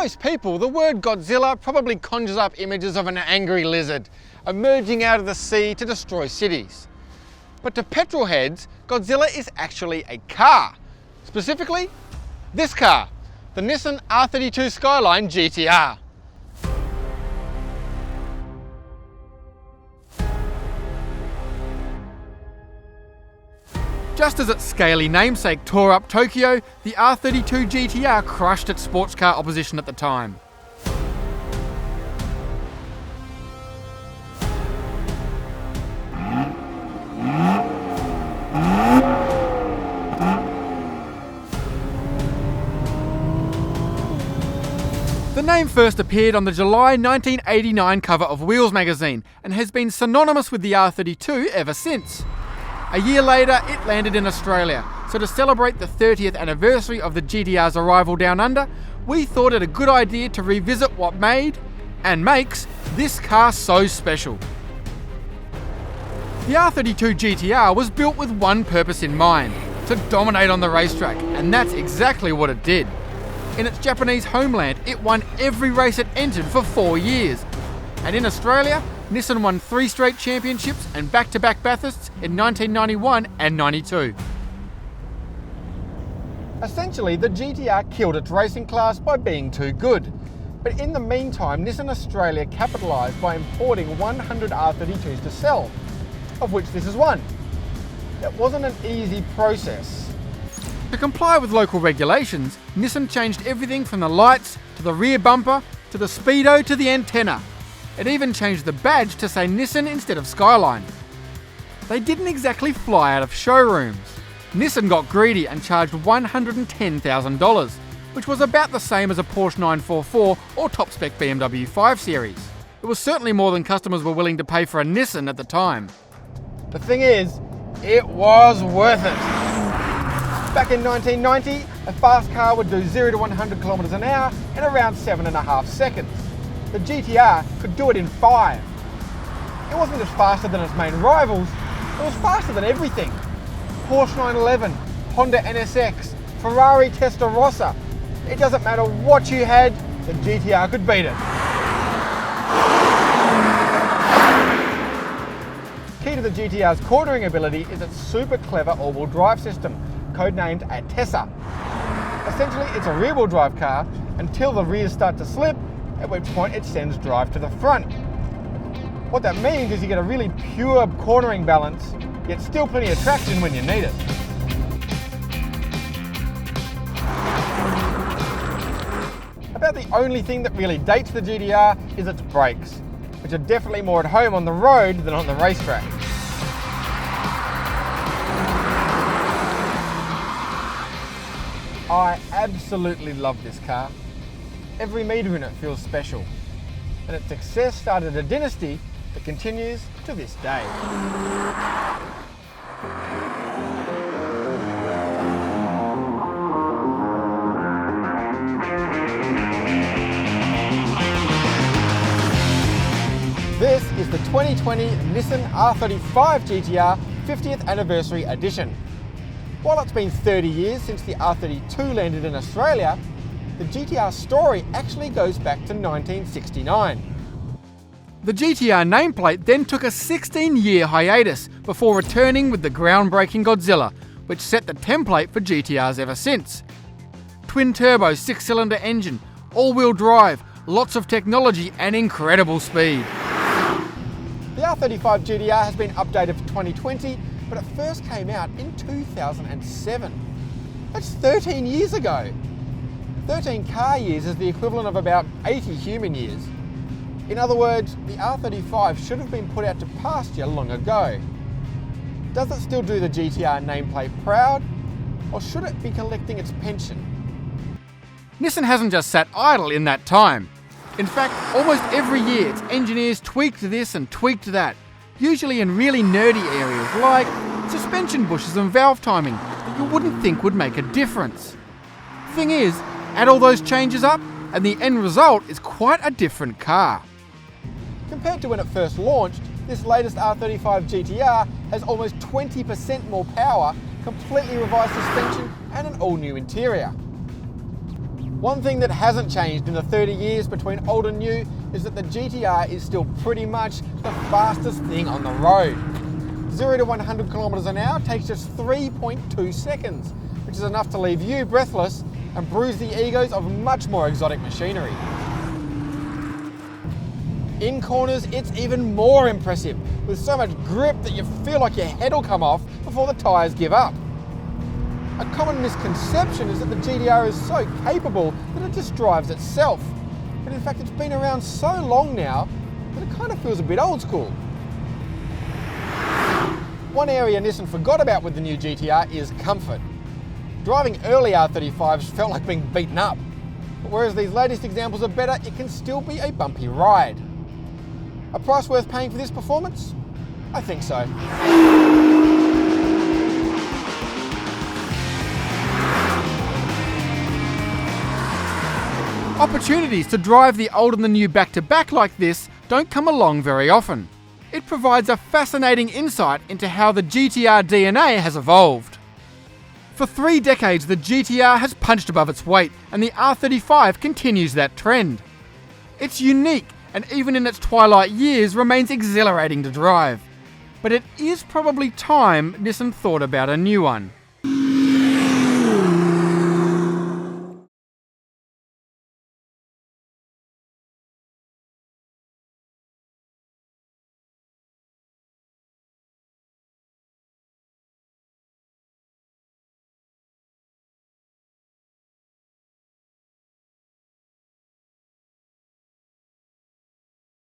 most people, the word Godzilla probably conjures up images of an angry lizard emerging out of the sea to destroy cities. But to petrol heads, Godzilla is actually a car. Specifically, this car, the Nissan R32 Skyline GT-R. Just as its scaly namesake tore up Tokyo, the R32 GT-R crushed its sports car opposition at the time. The name first appeared on the July 1989 cover of Wheels magazine and has been synonymous with the R32 ever since. A year later, it landed in Australia, so to celebrate the 30th anniversary of the GT-R's arrival down under, we thought it a good idea to revisit what made, and makes, this car so special. The R32 GT-R was built with one purpose in mind, to dominate on the racetrack, and that's exactly what it did. In its Japanese homeland, it won every race it entered for 4 years, and in Australia, Nissan won 3 straight championships and back-to-back Bathursts in 1991 and 92. Essentially, the GT-R killed its racing class by being too good. But in the meantime, Nissan Australia capitalised by importing 100 R32s to sell, of which this is one. It wasn't an easy process. To comply with local regulations, Nissan changed everything from the lights, to the rear bumper, to the speedo, to the antenna. It even changed the badge to say Nissan instead of Skyline. They didn't exactly fly out of showrooms. Nissan got greedy and charged $110,000, which was about the same as a Porsche 944 or top-spec BMW 5 Series. It was certainly more than customers were willing to pay for a Nissan at the time. The thing is, it was worth it. Back in 1990, a fast car would do 0 to 100 kilometers an hour in around 7.5 seconds. The GT-R could do it in 5. It wasn't just faster than its main rivals, it was faster than everything. Porsche 911, Honda NSX, Ferrari Testarossa. It doesn't matter what you had, the GT-R could beat it. Key to the GT-R's cornering ability is its super clever all-wheel drive system, codenamed Atessa. Essentially, it's a rear-wheel drive car until the rears start to slip, at which point it sends drive to the front. What that means is you get a really pure cornering balance, yet still plenty of traction when you need it. About the only thing that really dates the GT-R is its brakes, which are definitely more at home on the road than on the racetrack. I absolutely love this car. Every metre in it feels special, and its success started a dynasty that continues to this day. This is the 2020 Nissan R35 GT-R 50th Anniversary Edition. While it's been 30 years since the R32 landed in Australia, the GT-R story actually goes back to 1969. The GT-R nameplate then took a 16-year hiatus before returning with the groundbreaking Godzilla, which set the template for GT-Rs ever since. Twin-turbo 6-cylinder engine, all-wheel drive, lots of technology and incredible speed. The R35 GT-R has been updated for 2020, but it first came out in 2007. That's 13 years ago. 13 car years is the equivalent of about 80 human years. In other words, the R35 should have been put out to pasture long ago. Does it still do the GT-R nameplate proud, or should it be collecting its pension? Nissan hasn't just sat idle in that time. In fact, almost every year its engineers tweaked this and tweaked that, usually in really nerdy areas like suspension bushes and valve timing that you wouldn't think would make a difference. Thing is, add all those changes up and the end result is quite a different car. Compared to when it first launched, this latest R35 GT-R has almost 20% more power, completely revised suspension and an all-new interior. One thing that hasn't changed in the 30 years between old and new is that the GT-R is still pretty much the fastest thing on the road. 0 to 100 kilometers an hour takes just 3.2 seconds, which is enough to leave you breathless and bruise the egos of much more exotic machinery. In corners, it's even more impressive, with so much grip that you feel like your head will come off before the tyres give up. A common misconception is that the GT-R is so capable that it just drives itself. But in fact, it's been around so long now that it kind of feels a bit old school. One area Nissan forgot about with the new GT-R is comfort. Driving early R35s felt like being beaten up. But whereas these latest examples are better, it can still be a bumpy ride. A price worth paying for this performance? I think so. Opportunities to drive the old and the new back-to-back like this don't come along very often. It provides a fascinating insight into how the GT-R DNA has evolved. For 3 decades, the GT-R has punched above its weight, and the R35 continues that trend. It's unique, and even in its twilight years remains exhilarating to drive. But it is probably time Nissan thought about a new one.